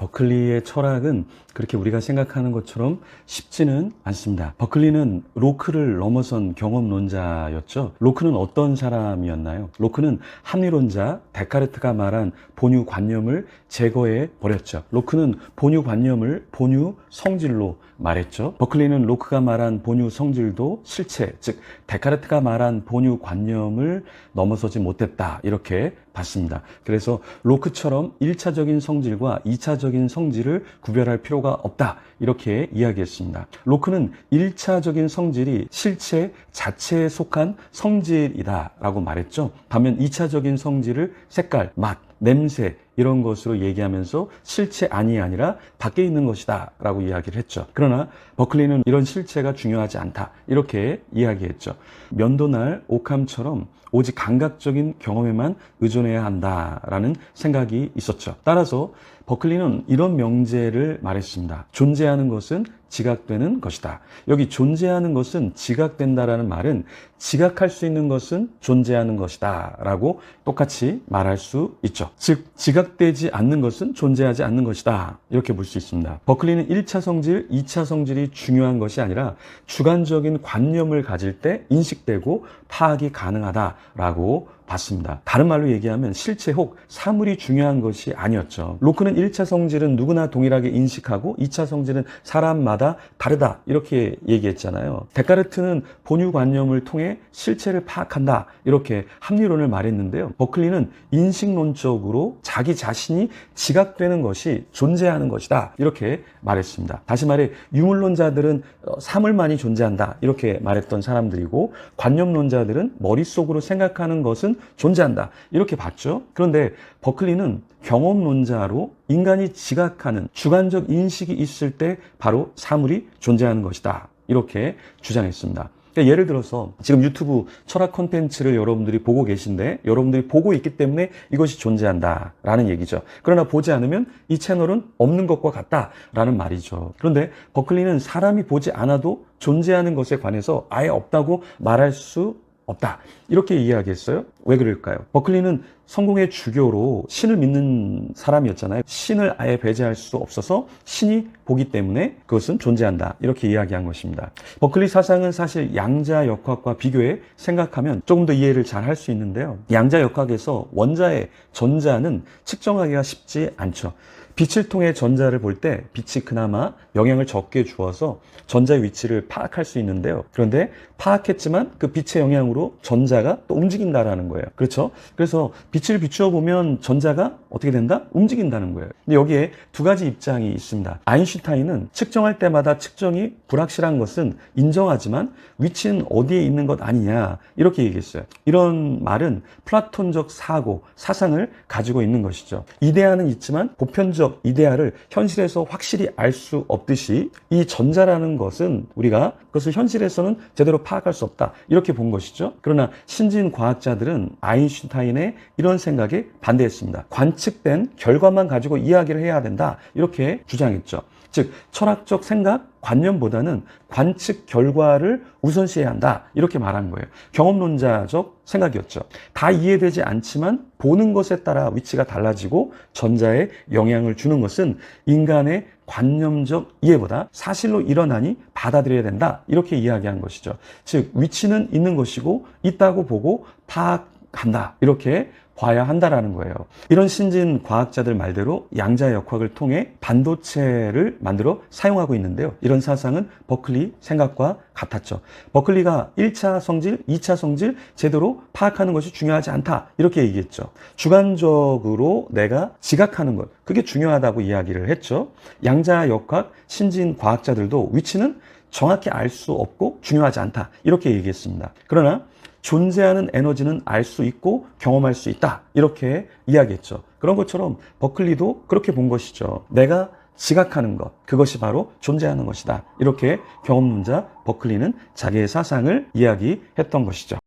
버클리의 철학은 그렇게 우리가 생각하는 것처럼 쉽지는 않습니다. 버클리는 로크를 넘어선 경험론자였죠. 로크는 어떤 사람이었나요? 로크는 합리론자 데카르트가 말한 본유관념을 제거해 버렸죠. 로크는 본유관념을 본유 성질로 말했죠. 버클리는 로크가 말한 본유 성질도 실체, 즉 데카르트가 말한 본유관념을 넘어서지 못했다, 이렇게 봤습니다. 그래서 로크처럼 1차적인 성질과 2차적인 성질을 구별할 필요가 없다, 이렇게 이야기했습니다. 로크는 1차적인 성질이 실체 자체에 속한 성질이다 라고 말했죠. 반면 2차적인 성질을 색깔, 맛, 냄새 이런 것으로 얘기하면서 실체 아니라 밖에 있는 것이다 라고 이야기를 했죠. 그러나 버클리는 이런 실체가 중요하지 않다, 이렇게 이야기했죠. 면도날, 오캄처럼 오직 감각적인 경험에만 의존해야 한다라는 생각이 있었죠. 따라서 버클리는 이런 명제를 말했습니다. 존재하는 것은 지각되는 것이다. 여기 존재하는 것은 지각된다라는 말은 지각할 수 있는 것은 존재하는 것이다 라고 똑같이 말할 수 있죠. 즉 지각되지 않는 것은 존재하지 않는 것이다, 이렇게 볼 수 있습니다. 버클리는 1차 성질, 2차 성질이 중요한 것이 아니라 주관적인 관념을 가질 때 인식되고 파악이 가능하다라고 봤습니다. 다른 말로 얘기하면 실체 혹 사물이 중요한 것이 아니었죠. 로크는 1차 성질은 누구나 동일하게 인식하고 2차 성질은 사람마다 다르다, 이렇게 얘기했잖아요. 데카르트는 본유관념을 통해 실체를 파악한다, 이렇게 합리론을 말했는데요. 버클리는 인식론적으로 자기 자신이 지각되는 것이 존재하는 것이다, 이렇게 말했습니다. 다시 말해 유물론자들은 사물만이 존재한다, 이렇게 말했던 사람들이고, 관념론자들은 머릿속으로 생각하는 것은 존재한다, 이렇게 봤죠. 그런데 버클리는 경험론자로 인간이 지각하는 주관적 인식이 있을 때 바로 사물이 존재하는 것이다, 이렇게 주장했습니다. 그러니까 예를 들어서 지금 유튜브 철학 콘텐츠를 여러분들이 보고 계신데, 여러분들이 보고 있기 때문에 이것이 존재한다 라는 얘기죠. 그러나 보지 않으면 이 채널은 없는 것과 같다 라는 말이죠. 그런데 버클리는 사람이 보지 않아도 존재하는 것에 관해서 아예 없다고 말할 수 없다, 이렇게 이야기했어요. 왜 그럴까요? 버클리는 성공의 주교로 신을 믿는 사람이었잖아요. 신을 아예 배제할 수 없어서 신이 보기 때문에 그것은 존재한다, 이렇게 이야기한 것입니다. 버클리 사상은 사실 양자역학과 비교해 생각하면 조금 더 이해를 잘 할 수 있는데요. 양자역학에서 원자의 전자는 측정하기가 쉽지 않죠. 빛을 통해 전자를 볼 때 빛이 그나마 영향을 적게 주어서 전자의 위치를 파악할 수 있는데요. 그런데 파악했지만 그 빛의 영향으로 전자가 또 움직인다라는 거예요. 그렇죠? 그래서 빛을 비추어 보면 전자가 어떻게 된다? 움직인다는 거예요. 근데 여기에 두 가지 입장이 있습니다. 아인슈타인은 측정할 때마다 측정이 불확실한 것은 인정하지만 위치는 어디에 있는 것 아니냐, 이렇게 얘기했어요. 이런 말은 플라톤적 사고, 사상을 가지고 있는 것이죠. 이데아는 있지만 보편적 이데아를 현실에서 확실히 알 수 없듯이 이 전자라는 것은 우리가 그것을 현실에서는 제대로 파악할 수 없다, 이렇게 본 것이죠. 그러나 신진 과학자들은 아인슈타인의 이런 생각에 반대했습니다. 관측된 결과만 가지고 이야기를 해야 된다, 이렇게 주장했죠. 즉 철학적 생각, 관념보다는 관측 결과를 우선시해야 한다, 이렇게 말한 거예요. 경험론자적 생각이었죠. 다 이해되지 않지만 보는 것에 따라 위치가 달라지고 전자에 영향을 주는 것은 인간의 관념적 이해보다 사실로 일어나니 받아들여야 된다, 이렇게 이야기한 것이죠. 즉 위치는 있는 것이고 있다고 보고 파악한다, 이렇게 봐야 한다라는 거예요. 이런 신진 과학자들 말대로 양자역학을 통해 반도체를 만들어 사용하고 있는데요. 이런 사상은 버클리 생각과 같았죠. 버클리가 1차 성질, 2차 성질 제대로 파악하는 것이 중요하지 않다, 이렇게 얘기했죠. 주관적으로 내가 지각하는 것, 그게 중요하다고 이야기를 했죠. 양자역학 신진 과학자들도 위치는 정확히 알 수 없고 중요하지 않다, 이렇게 얘기했습니다. 그러나 존재하는 에너지는 알 수 있고 경험할 수 있다, 이렇게 이야기했죠. 그런 것처럼 버클리도 그렇게 본 것이죠. 내가 지각하는 것, 그것이 바로 존재하는 것이다, 이렇게 경험론자 버클리는 자기의 사상을 이야기했던 것이죠.